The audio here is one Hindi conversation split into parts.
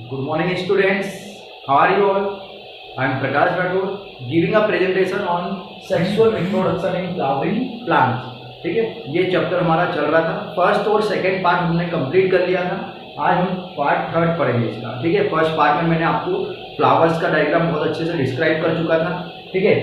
Good morning, students. How are you all? I am Prakash Rathore, giving a presentation on sexual reproduction in flowering plants. ठीक है, ये चैप्टर हमारा चल रहा था। फर्स्ट और सेकंड पार्ट हमने कंप्लीट कर लिया था। आज हम पार्ट थर्ड पढ़ेंगे इसका। ठीक है, फर्स्ट पार्ट में मैंने आपको फ्लावर्स का डायग्राम बहुत अच्छे से डिस्क्राइब कर चुका था। ठीक है,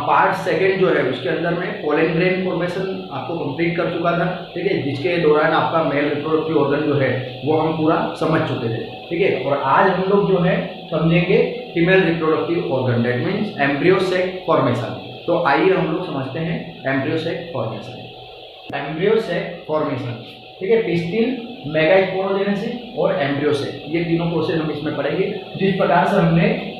पार्ट सेकंड जो है उसके अंदर में पोलन ग्रेन फॉर्मेशन आपको कंप्लीट कर चुका था। ठीक है, जिसके दौरान आपका मेल रिप्रोडक्टिव ऑर्गन जो है वो हम पूरा समझ चुके थे। ठीक है, और आज हम लोग जो है समझेंगे female reproductive organ, that means embryo sac formation. तो आइए हम लोग समझते हैं embryo sac formation. Embryo sac formation, ठीक है, पिस्टिल, मेगास्पोरोजेनेसिस और एम्ब्रियो सैक, ये तीनों प्रोसेस हम इसमें पढ़ेंगे। जिस प्रकार से हमने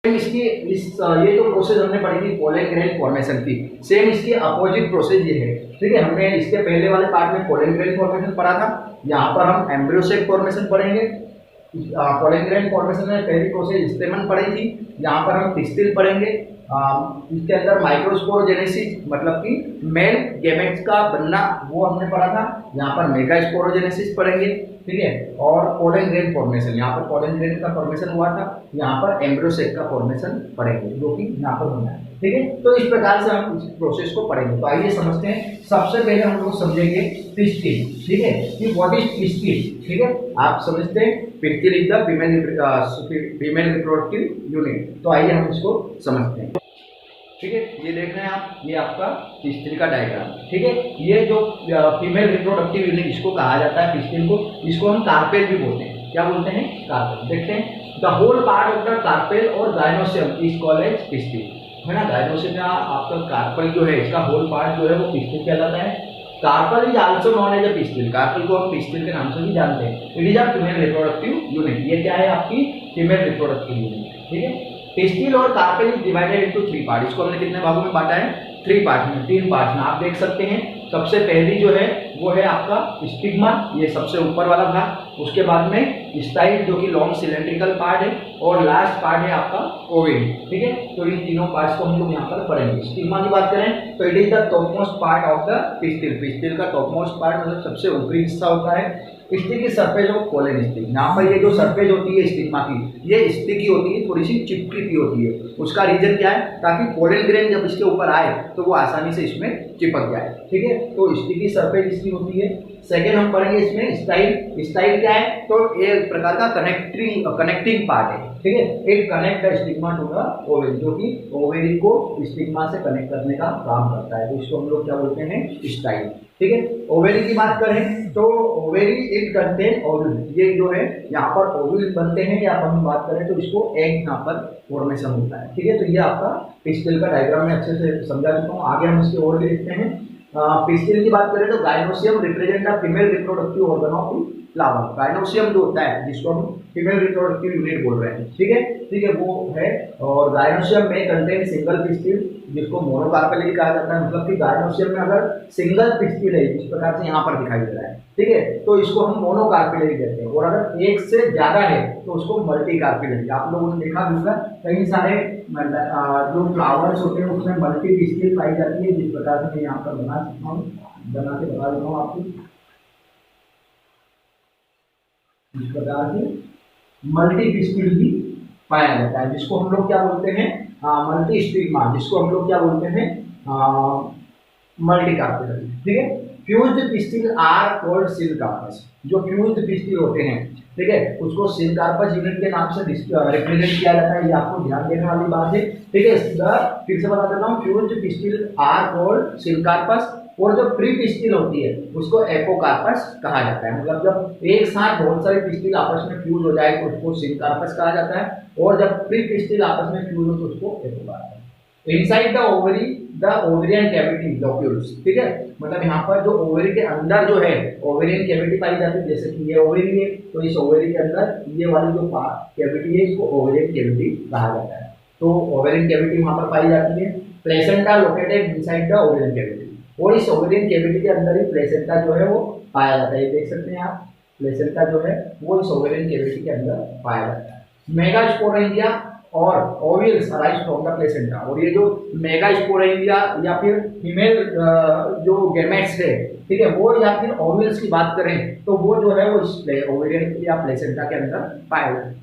ये जो प्रोसेस हमने पढ़ी थी पोलन ग्रेन फॉर्मेशन की, सेम इसके अपोजिट प्रोसेस ये है। ठीक है, हमने इसके पहले वाले पार्ट में पोलन ग्रेन फॉर्मेशन पढ़ा था। यहाँ पर हम एम्ब्रियो सैक फॉर्मेशन पढ़ेंगे। पोलन ग्रेन फॉर्मेशन में पहली प्रोसेस स्टेमन पढ़ी थी। यहाँ पर हम पिस्टिल पढ़ेंगे। इसके अंदर माइक्रोस्पोरोजेनेसिस मतलब कि मेल गैमेट्स का बनना वो हमने पढ़ा था। यहाँ पर मेगास्पोरोजेनेसिस पढ़ेंगे। ठीक है, और पोलन ग्रेन फॉर्मेशन, यहाँ पर पोलन ग्रेन का फॉर्मेशन हुआ था। यहाँ पर एम्ब्रियो सैक का फॉर्मेशन पढ़ेंगे जो कि यहाँ पर बना है। ठीक है, तो इस प्रकार से हम इस प्रोसेस को पढ़ेंगे। तो आइए समझते हैं। सबसे पहले हम लोग समझेंगे पिस्टिल। ठीक है, कि व्हाट इज पिस्टिल। ठीक है, आप समझते हैं pistil is the female reproductive unit. तो आइए हम इसको समझते हैं। ठीक है, ये देख रहे हैं आप, ये आपका पिस्टिल का डायग्राम। ठीक है, ये जो फीमेल रिप्रोडक्टिव यूनिट इसको कहा जाता है पिस्टिल को, इसको हम कार्पेल भी बोलते हैं। क्या बोलते हैं? कार्पेल। देखते हैं, the whole part of the carpel और gynoecium is called as pistil, है ना। गायनोसियम का आपका कार्पेल जो है, इसका होल पार्ट जो है वो पिस्टिल कहलाता है। Carpel is also known as a pistil, carpel को हम पिस्टिल के नाम से भी जानते हैं। It is a female reproductive unit, ये क्या है? आपकी फीमेल रिप्रोडक्टिव यूनिट। ठीक है, पिस्टिल और carpel is divided into 3 part. इसको हमने कितने भागों में बांटा है? 3 पार्ट में, 3 पार्ट में। आप देख सकते हैं सबसे पहली जो है वो है आपका स्टिग्मा, ये सबसे ऊपर वाला भाग। उसके बाद में स्टाइल जो कि लॉन्ग सिलेंड्रिकल पार्ट है, और लास्ट पार्ट है आपका ओवेरी। ठीक है, तो इन तीनों पार्ट्स को हम लोग यहाँ पर पढ़ेंगे। स्टिग्मा की बात करें तो it is the top most part of the pistil. Pistil का टॉप मोस्ट पार्ट मतलब सबसे ऊपरी हिस्सा होता है। Sticky surface of pollen stick, यहाँ पर ये जो सरफेस होती है स्टिग्मा की, ये स्टिकी होती है, थोड़ी सी चिपकी होती है। उसका रीजन क्या है? ताकि पोलन ग्रेन जब इसके ऊपर आए तो वो आसानी से इसमें चिपक जाए। ठीक है, तो स्टिकी सरफेस इसकी होती है। सेकेंड हम पढ़ेंगे इसमें स्टाइल। स्टाइल क्या है? तो एक प्रकार का कनेक्टिंग पार्ट है। ठीक है, it connect the stigma to the ovary, जो कि ओवेरी को स्टिग्मा से कनेक्ट करने का काम करता है। तो इसको हम लोग क्या बोलते हैं? स्टाइल। ठीक है, ओवेरी की बात करें तो ओवेरी इट कंटेन ओव्यूल, ये जो है यहाँ पर ओव्यूल बनते हैं, या हम बात करें तो इसको एग यहाँ पर फॉर्मेशन होता है। ठीक है, तो ये आपका पिस्टिल का डायग्राम में अच्छे से समझा चुका हूँ। आगे हम इसके और भी देखते हैं। पिस्टिल की बात करें तो gynoecium represent the female reproductive organ of flower. Gynoecium जो होता है जिसको हम फीमेल रिप्रोडक्टिव यूनिट बोल रहे हैं। ठीक है, वो है। और गायनोसियम में कंटेन सिंगल पिस्टिल, जिसको मोनोकार्पेल कहा जाता है। मतलब कि गायनोसियम में अगर सिंगल पिस्टिल है, जिस प्रकार से यहाँ पर दिखाई दे रहा है, ठीक है, तो इसको हम मोनोकार्पेल कहते हैं। और अगर एक से ज्यादा है तो उसको मल्टीकार्पेल। आप लोगों ने देखा होगा कई सारे जो फ्लावर्स होते हैं उसमें मल्टी पिस्टिल पाई जाती है। जिस प्रकार से मैं यहाँ पर बना के बता देता हूँ आपको। इस प्रकार से मल्टी पिस्टिल भी पाया जाता है, जिसको हम लोग क्या बोलते हैं? मल्टी स्टिग्मा, जिसको हम लोग क्या बोलते हैं? Multi carpel. ठीक है, फ्यूज्ड पिस्टिल आर कॉल्ड सिल कार्पस। जो फ्यूज्ड पिस्टिल होते हैं, ठीक है, उसको सिल कार्पस यूनिट के नाम से रिप्रेजेंट किया जाता है। ये आपको ध्यान देने वाली बात है। ठीक है, फिर से बता देता हूँ, फ्यूज्ड पिस्टिल आर कॉल्ड सिल कार्पस। और जो प्री पिस्टिल होती है उसको एपोकार्पस कहा जाता है। मतलब जब एक साथ बहुत सारे पिस्टिल आपस में फ्यूज हो जाए तो उसको सिनकार्पस कहा जाता है, और जब प्री पिस्टिल आपस में फ्यूज हो तो उसको apocarpous. Inside the ovary the ovarian cavity locules. ठीक है, मतलब यहाँ पर जो ओवरी के अंदर जो है ओवेरियन कैविटी पाई जाती है। जैसे कि ये ओवरी है, तो इस ओवरी के अंदर ये वाली जो कैविटी है इसको ओवेरियन कैविटी कहा जाता है। तो ओवेरियन कैविटी वहाँ पर पाई जाती है। Placenta located inside the ovarian cavity. और इस ओवेरियन कैविटी के अंदर ही प्लेसेंटा जो है वो पाया जाता है। ये देख सकते हैं आप, प्लेसेंटा जो है वो इस ओवेरियन कैविटी के अंदर पाया जाता है। मेगास्पोरेंजिया और ovules arise from the placenta. और ये जो मेगास्पोरेंजिया या फिर फीमेल जो गैमेट्स है, ठीक है, वो या फिर ओव्यूल्स की बात करें तो वो जो है वो इस ओवेरियन या प्लेसेंटा के अंदर पाया जाता है।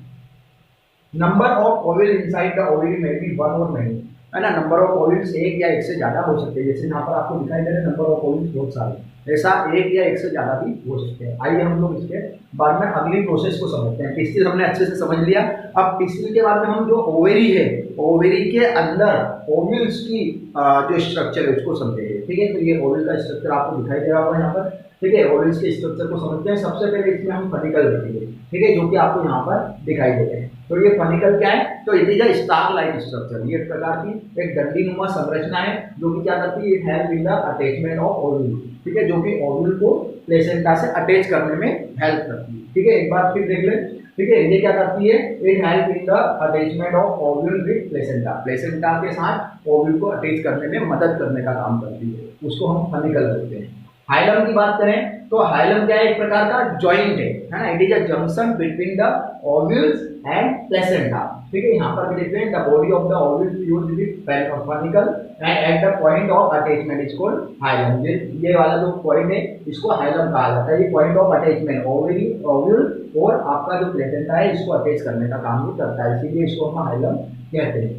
Number of ovule inside the ovary में बी वन और मेनी, है ना। नंबर ऑफ ओव्यूल्स एक या एक से ज्यादा हो सकते हैं, जैसे यहाँ पर आपको दिखाई दे रहे हैं नंबर ऑफ ओव्यूल्स बहुत सारे, ऐसा एक या एक से ज्यादा भी हो सकते हैं। आइए हम लोग इसके बाद में अगली प्रोसेस को समझते हैं। पिस्टिल हमने अच्छे से समझ लिया। अब पिस्टिल के बाद में हम जो ओवेरी है, ओवेरी के अंदर ओव्यूल्स की जो स्ट्रक्चर है उसको समझेंगे, ठीक है। तो ये ओव्यूल का स्ट्रक्चर आपको दिखाई दे रहा होगा यहाँ पर, ठीक है। ओव्यूल्स के स्ट्रक्चर को समझते हैं। सबसे पहले इसमें हम फनिकल देखेंगे, ठीक है, जो कि आपको यहाँ पर दिखाई दे रहे हैं। तो ये फनिकल क्या है, तो it is a star like structure. ये एक प्रकार की एक डंडीनुमा संरचना है जो कि क्या करती है, it help in the attachment of ovule, ठीक है, जो कि ओव्यूल को प्लेसेंटा से अटैच करने में हेल्प करती है, ठीक है। एक बार फिर देख लें, ठीक है। ये क्या करती है, it help in the attachment of ovule with placenta. Placenta के साथ ओव्यूल को अटैच करने में मदद करने का काम करती है, उसको हम फनिकल कहते हैं। हाइलम की बात करें तो हाइलम क्या है, एक प्रकार का जॉइंट है ना। It is a junction between the ovules and placenta, ठीक है। यहाँ पर भी देखते हैं the body of the ovule fused with funicle and at the point of attachment is called hilum. ये वाला जो पॉइंट है इसको हाइलम कहा जाता है। ये पॉइंट ऑफ अटैचमेंट ओव्यूल और आपका जो प्लेसेंटा है इसको अटैच करने का काम भी करता है, इसीलिए इसको हम हाइलम कहते हैं।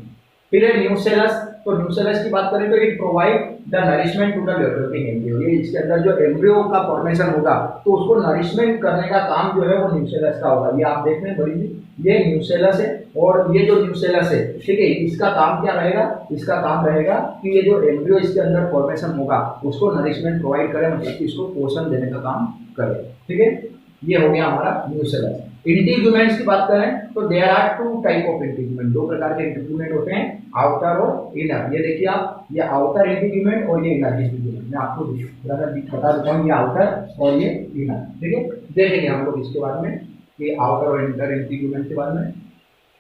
फिर है न्यूसेलस। तो न्यूसेलस की बात करें तो it provide the nourishment to the developing embryo. ये इसके अंदर जो एम्ब्रियो का फॉर्मेशन होगा तो उसको नरिशमेंट करने का काम जो है वो न्यूसेलस का होगा। ये आप देख रहे हैं बड़ी, ये न्यूसेलस है और ये जो न्यूसेलस है, ठीक है, इसका काम क्या रहेगा, इसका काम रहेगा कि ये जो एम्ब्रियो इसके अंदर फॉर्मेशन होगा उसको नरिशमेंट प्रोवाइड करे, मतलब कि इसको पोषण देने का काम करे, ठीक है। ये हो गया हमारा न्यूसेलस। इंटीग्यूमेंट्स की बात करें तो there are two type of integument. दो प्रकार के इंटीग्यूमेंट होते हैं, आउटर और इनर। ये देखिए आप, ये आउटर इंटीग्यूमेंट और ये इनर इंटीग्यूमेंट। मैं आपको बता देता हूँ, ये आउटर और ये इनर, ठीक है। देखेंगे हम लोग इसके बारे में कि आउटर और इंटर इंटीग्यूमेंट के बारे में,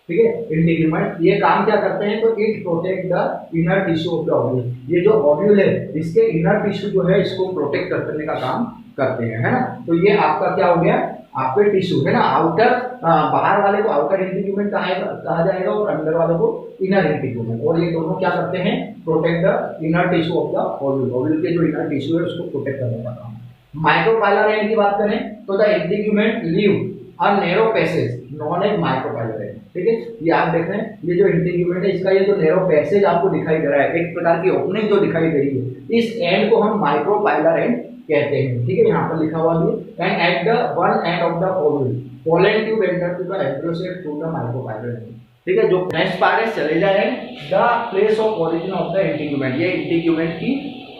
ठीक है। इंटीग्यूमेंट ये काम क्या करते हैं, तो it protect the inner tissue of the ovule. ये जो ओव्यूल है इसके इनर टिश्यू जो है इसको प्रोटेक्ट करने का काम करते हैं, है ना। तो ये आपका क्या हो गया, आपके टिश्यू है ना। आउटर बाहर वाले को आउटर इंटीग्यूमेंट कहा जाएगा और अंदर वाले को इनर इंटीग्यूमेंट। और ये दोनों क्या करते हैं, protect the inner tissue of the ovule. Ovule के जो इनर टिश्यू है उसको प्रोटेक्ट करने का काम। माइक्रोपाइलर एंड की बात करें तो the integument leave a narrow passage known as micropylar end, ठीक है। ये आप देख रहे हैं, ये जो इंटीग्यूमेंट है इसका ये जो नैरो पैसेज आपको दिखाई दे रहा है, एक प्रकार की ओपनिंग जो दिखाई दे रही है, इस एंड को हम माइक्रोपाइलर एंड कहते हैं, ठीक है। यहाँ पर लिखा हुआ भी, and at the one end of the ovule pollen tube enter to the embryo cell through the micropylar end, ठीक है। जो नेक्स्ट पार्ट है चले जाए the place of origin of the integument. ये इंटीग्यूमेंट की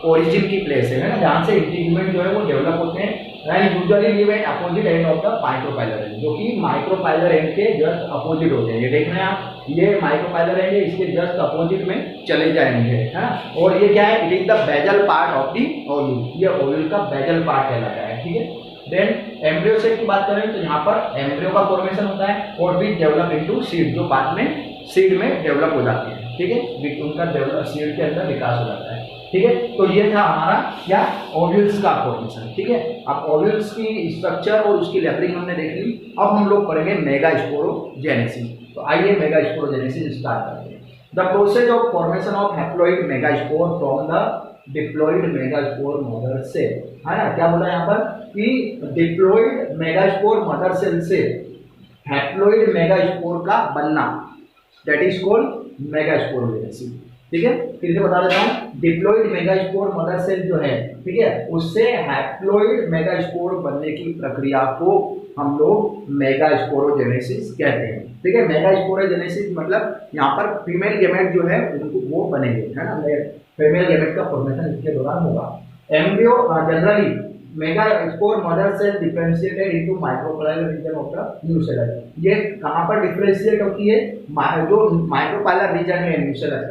ओरिजिन की प्लेस है ना, जहाँ से इंटीग्यूमेंट जो है वो डेवलप होते हैं। And usually live at opposite and of the micropylar and, जो कि माइक्रोपाइलर एंड के जस्ट अपोजिट होते हैं। ये देख रहे हैं आप, ये माइक्रोपाइलर एंड है, इसके जस्ट अपोजिट में चले जाएंगे, है ना। और ये क्या है, it is the basal part of the ovule. ये ओव्यूल का बेजल पार्ट कहलाता है, ठीक है। देन एम्ब्रियो सेल की बात करें तो यहाँ पर एम्ब्रियो का फॉर्मेशन होता है और फिर डेवलप इनटू सीड, जो बाद में सीड में डेवलप हो जाती है, ठीक है। उनका डेवलप सीड के अंदर विकास हो जाता है, ठीक है। तो ये था हमारा क्या, ओव्यूल्स का फॉर्मेशन, ठीक है। अब ओव्यूल्स की स्ट्रक्चर और उसकी लेवलिंग हमने देख ली। अब हम लोग पढ़ेंगे मेगास्पोरोजेनेसिस। तो आइए मेगास्पोरोजेनेसिस स्टार्ट करते हैं। The process of formation of haploid megaspore from the diploid megaspore mother cell, है ना। क्या बोला यहाँ पर कि डिप्लॉइड मेगास्पोर मदर सेल से हैप्लॉइड मेगास्पोर का बनना, दैट इज कॉल्ड मेगास्पोरोजेनेसिस, ठीक है। फिर से बता देता हूँ, डिप्लॉइड मेगास्पोर मदर सेल जो है, ठीक है, उससे हैप्लॉइड मेगास्पोर बनने की प्रक्रिया को हम लोग मेगास्पोरोजेनेसिस कहते हैं, ठीक है। मेगास्पोरोजेनेसिस मतलब यहाँ पर फीमेल गैमेट जो है उनको वो बनेंगे, है ना। फीमेल गैमेट का फॉर्मेशन इसके दौरान होगा। Embryo generally megaspore mother cell differentiated into micropylar region of the nucellus. ये कहाँ पर डिफरेंशिएट होती है, जो माइक्रोपाइलर रीजन है न्यूसेलस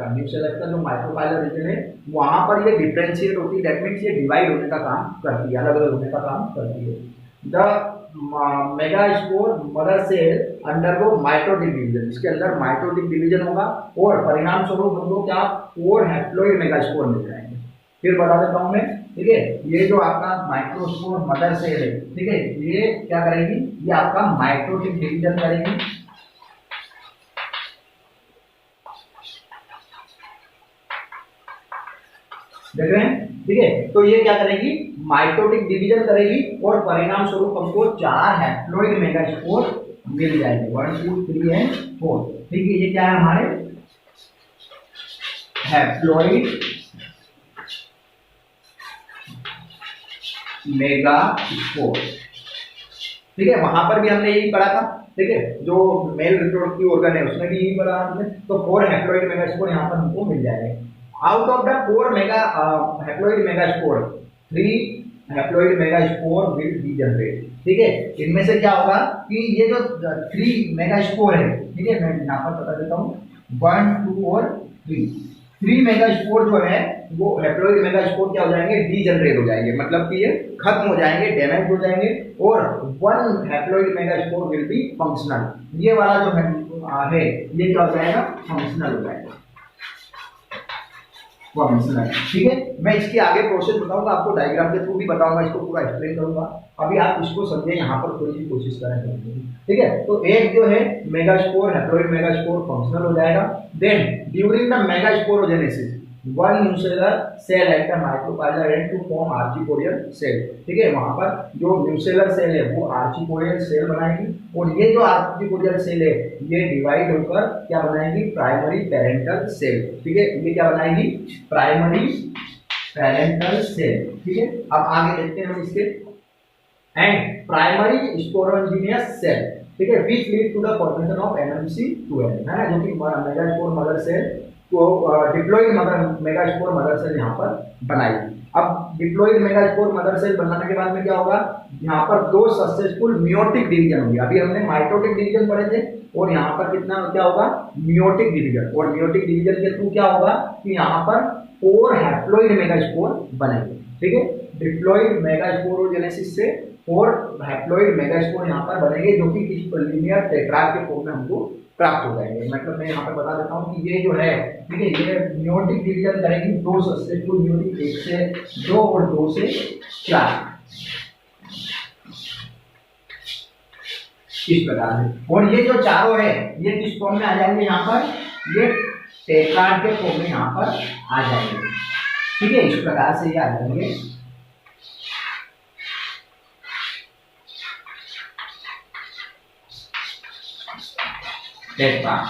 का जो माइक्रोपाइलर रीजन है वहाँ पर ये डिफरेंशिएट होती है। दैट मीन्स ये डिवाइड होने का काम करती है, अलग अलग होने का काम करती है। The megaspore mother cell undergo mitotic division, इसके अंदर माइटोटिक डिवीजन होगा और परिणाम स्वरूप हमको क्या, 4 हैप्लॉइड मेगास्पोर मिल जाएंगे, फिर बता देता हूँ मैं, ठीक है। ये जो आपका माइक्रोस्पोर मदर सेल है, ठीक है, ये क्या करेगी, ये आपका माइटोटिक डिवीजन करेगी, देख रहे हैं, ठीक है। तो ये क्या करेगी, माइटोटिक डिवीजन करेगी और परिणाम स्वरूप हमको 4 हैप्लॉइड मेगास्पोर मिल जाएंगे, 1 2 3 एंड 4, ठीक है। ये क्या है हमारे हैप्लॉइड मेगास्पोर, ठीक है। वहां पर भी हमने यही पढ़ा था, ठीक है, जो मेल रिप्रोडक्टिव ऑर्गन है उसमें भी यही पढ़ा हमने। तो 4 हैप्लॉइड मेगास्पोर यहाँ पर हमको मिल जाएंगे। Out of the 4 haploid megaspore 3 haploid megaspore will be generate, ठीक है। इनमें से क्या होगा कि ये जो 3 मेगास्पोर है, ठीक है, मैं यहाँ पर बता देता हूँ 1 2 और 3 मेगास्पोर जो है वो हैप्लॉइड मेगास्पोर क्या हो जाएंगे, डीजनरेट हो जाएंगे, मतलब कि ये खत्म हो जाएंगे, डैमेज हो जाएंगे, और 1 haploid megaspore will be functional. ये वाला जो है ये क्या हो जाएगा, फंक्शनल हो जाएगा, फंक्शनल, ठीक है। मैं इसकी आगे प्रोसेस बताऊंगा, आपको डायग्राम के थ्रू भी बताऊंगा, इसको पूरा एक्सप्लेन करूंगा। अभी आप इसको समझे, यहाँ पर थोड़ी सी कोशिश करें, ठीक है। तो एक जो है मेगास्पोर हैप्लॉइड मेगास्पोर फंक्शनल हो जाएगा। Then during the megasporogenesis 1 nucellar cell at the micropylar end to form archesporial cell, ठीक है। वहां पर जो न्यूसेलर सेल है वो आर्चिपोडियल सेल बनाएगी, और ये जो आर्चिपोडियल सेल है ये डिवाइड होकर क्या बनाएगी, प्राइमरी पेरेंटल सेल, ठीक है। ये क्या बनाएगी, प्राइमरी पेरेंटल सेल, ठीक है। अब आगे देखते हैं हम इसके, एंड प्राइमरी स्पोरोंजिनियस सेल, ठीक है, which lead to the formation of MMC2L, है ना, जो कि मेगास्पोर मदर सेल को डिप्लॉइड मेगास्पोर मदर सेल यहाँ पर बनाएगी। अब डिप्लॉइड मेगास्पोर मदर सेल बनाने के बाद में क्या होगा, यहाँ पर 2 सक्सेसफुल मियोटिक डिवीजन होंगे। अभी हमने माइटोटिक डिवीजन पढ़े थे, और यहाँ पर कितना क्या होगा, मियोटिक डिवीजन, और मियोटिक डिवीजन के थ्रू क्या होगा कि यहाँ पर 4 हैप्लॉइड मेगास्पोर बनेंगे, ठीक है। डिप्लॉइड मेगास्पोरोजेनेसिस से 4 हैप्लॉइड मेगास्पोर यहाँ पर बनेंगे, जो कि किसी लीनियर टेट्राड के फॉर्म में हमको प्राप्त हो जाएंगे। मतलब मैं यहाँ पर बता देता हूँ कि ये जो है, ठीक है, ये मियोटिक डिवीजन करेंगे 2 सक्सेसफुल मियोटिक, 1 से 2 और 2 से 4, इस प्रकार से। और ये जो चारों है ये किस फॉर्म में आ जाएंगे, यहाँ पर ये टेट्राड के फॉर्म में यहाँ पर आ जाएंगे, ठीक है। इस प्रकार से ये आ जाएंगे, टेट्राड,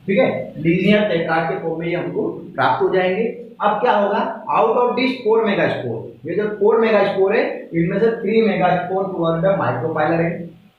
ठीक है, लीनियर टेट्राड के फॉर्म में ये हमको प्राप्त हो जाएंगे। अब क्या होगा, आउट ऑफ दिस 4 मेगास्पोर, ये जो 4 मेगास्पोर है इनमें से 3 मेगास्पोर टुवर्ड द माइक्रोपाइलर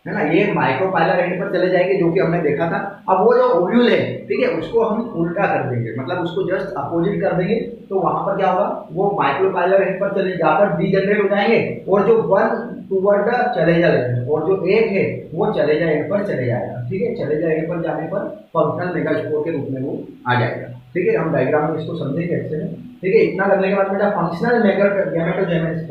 है ना, ये माइक्रोपाइलर एंड पर चले जाएंगे, जो कि हमने देखा था। अब वो जो ओव्यूल है, ठीक है, उसको हम उल्टा कर देंगे, मतलब उसको जस्ट अपोजिट कर देंगे, तो वहां पर क्या होगा, वो माइक्रोपाइलर एंड पर चले जाकर डीजनरेट हो जाएंगे, और जो 1 टुवर्ड द चले जाएंगे, और जो 1 है वो चले जाए पर चले जाएगा, ठीक है। चले जाए पर जाने पर फंक्शनल मेगास्पोर के रूप में वो आ जाएगा, ठीक है। हम डायग्राम में इसको समझेंगे अच्छे से, ठीक है। इतना करने के बाद बेटा फंक्शनल गैमेटोजेनेसिस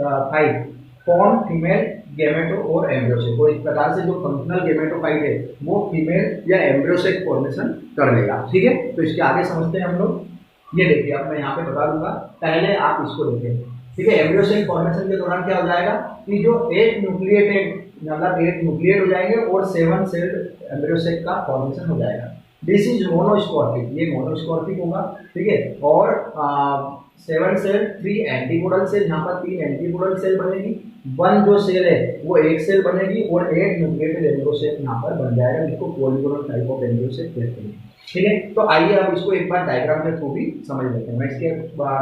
फॉर्म फीमेल गैमेटो और एम्ब्रियोसेक, और इस प्रकार से जो फंक्शनल गैमेटोफाइट है वो फीमेल या एम्ब्रियोसेक फॉर्मेशन कर लेगा, ठीक है। तो इसके आगे समझते हैं हम लोग। ये देखिए, अब मैं यहाँ पे बता दूंगा, पहले आप इसको देखें, ठीक है। एम्ब्रियोसेक फॉर्मेशन के दौरान क्या हो जाएगा कि जो 8 न्यूक्लिएटेड, मतलब 8 न्यूक्लिएट हो जाएंगे और 7 सेल्ड एम्ब्रियोसेक का फॉर्मेशन हो जाएगा। दिस इज मोनोस्कॉर्पिक, ये मोनोस्कॉर्पिक होगा, ठीक है। और 7 सेल 3 एंटीपोडल सेल, यहाँ पर 3 एंटीपोडल सेल बनेगी, 1 जो सेल है वो 1 सेल बनेगी, और 8 न्यूक्लिएटेड एम्ब्रियोसेक यहाँ पर बन जाएगा, जिसको पॉलीगोनल टाइप ऑफ एम्ब्रियोसेक कहते हैं, ठीक है। तो आइए अब इसको एक बार डायग्राम के थ्रू भी समझ लेते हैं। मैं इसके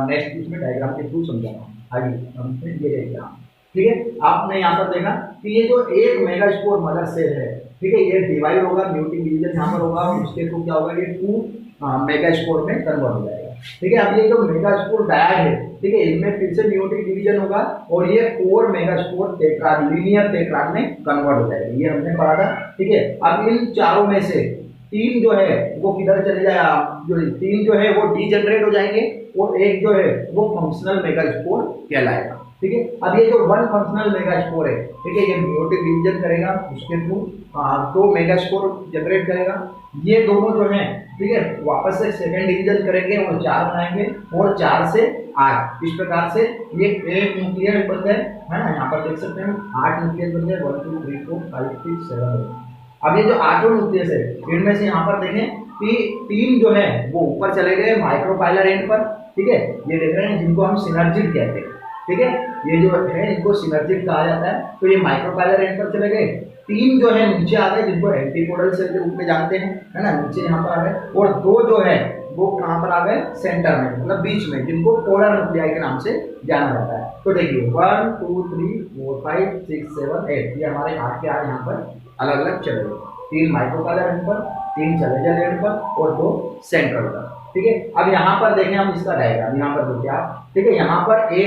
नेक्स्ट इसमें डायग्राम के थ्रू समझाऊंगा। आइए हम ये देखते हैं, ठीक है। आपने यहाँ पर देखा कि ये जो 1 मेगास्पोर मदर सेल है, ठीक है, ये डिवाइड होगा, म्यूटिक डिवीजन यहाँ पर होगा, और उसके थ्रू क्या होगा, ये 2 मेगास्पोर में कन्वर्ट हो जाएगा, ठीक है। अब ये जो मेगास्पोर डायड है, ठीक है, इनमें फिर से म्यूटिक डिवीजन होगा, और ये 4 मेगास्पोर टेट्राड, लीनियर टेट्राड में कन्वर्ट हो जाएगा, ये हमने पढ़ा था, ठीक है। अब इन चारों में से 3 जो है वो किधर चले जाएगा, जो 3 जो है वो डीजनरेट हो जाएंगे, और 1 जो है वो फंक्शनल मेगास्पोर कहलाएगा, ठीक है। अब ये जो 1 फंक्शनल मेगास्पोर है, ठीक है, ये म्यूटिक डिवीजन करेगा, उसके थ्रू 2 मेगास्पोर जनरेट करेगा। ये दोनों जो है ठीक है, वापस से सेकंड डिवीजन करेंगे और 4 बनाएंगे और 4 से 8, इस प्रकार से ये 8 न्यूक्लियर बनते हैं, है ना। यहाँ पर देख सकते हैं 8 न्यूक्लियस बनते हैं, 1 2 3 4 5 6 7 8। अब ये जो 8 न्यूक्लियस है इनमें से यहाँ पर देखें कि 3 जो है वो ऊपर चले गए माइक्रोपाइलर एंड पर, ठीक है, ये देख रहे हैं जिनको हम सिनर्जिड कहते हैं, ठीक है, ये जो है इनको सिनर्जिड कहा जाता है। तो ये माइक्रोपाइलर एंड पर चले गए, 3 जो है नीचे आ गए जिनको एंटीपोडल सेल के रूप में जानते हैं, है ना, नीचे यहाँ पर आ गए, और 2 जो है वो कहाँ पर आ गए, सेंटर में, मतलब बीच में, जिनको पोलर न्यूक्लियाई के नाम से जाना जाता है। तो देखिए 1 2 3 4 5 6 7 8 ये हमारे 8 के 8 यहाँ पर अलग अलग चले गए, 3 माइक्रोपाइलर एंड पर, 3 चलेजर एंड पर और 2 सेंट्रल पर, ठीक है। अब यहाँ पर देखें हम इसका डायग्राम, यहाँ पर देखिए आप, ठीक है, यहाँ पर ये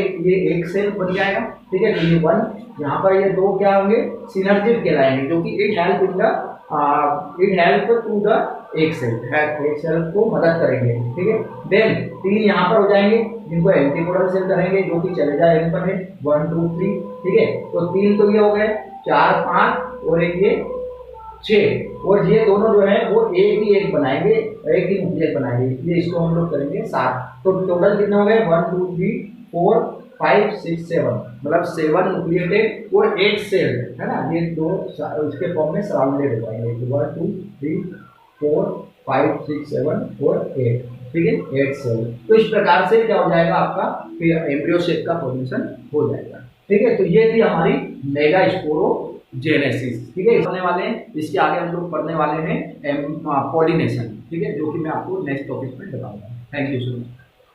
एक सेल बन जाएगा, ठीक है, तो ये 1, यहाँ पर ये 2 क्या होंगे, सिनर्जिड कहलाएंगे, जो कि इट हेल्प टू द एक सेल को मदद करेंगे, ठीक है। देन 3 यहाँ पर हो जाएंगे जिनको एंटीपोडल सेल करेंगे, जो कि चले जाए इन पर है 1 2 3, ठीक है, तो 3 तो ये हो गए, 4 5 और एक ये 6, और ये दोनों जो है वो एक बनाएंगे, एक ही न्यूक्लियस बनाएंगे, इसलिए इसको हम लोग करेंगे 7। तो टोटल कितने हो गए, 1 2 3 4 5 6 7, मतलब 7 न्यूक्लियेटेड और 8 सेल, है ना, ये 2 इसके फॉर्म में सराउंडेड हो जाएंगे, 1 2 3 4 5 6 7 और 8, ठीक है, 8 सेल। तो इस प्रकार से क्या हो जाएगा आपका, फिर एम्ब्रियो शेप का फॉर्मेशन हो जाएगा, ठीक है। तो ये थी हमारी मेगास्पोरोजेनेसिस, ठीक है, पढ़ने वाले हैं, इसके आगे हम लोग पढ़ने वाले हैं पॉलिनेशन, ठीक है, जो कि मैं आपको नेक्स्ट टॉपिक में बताऊंगा। Thank you so much.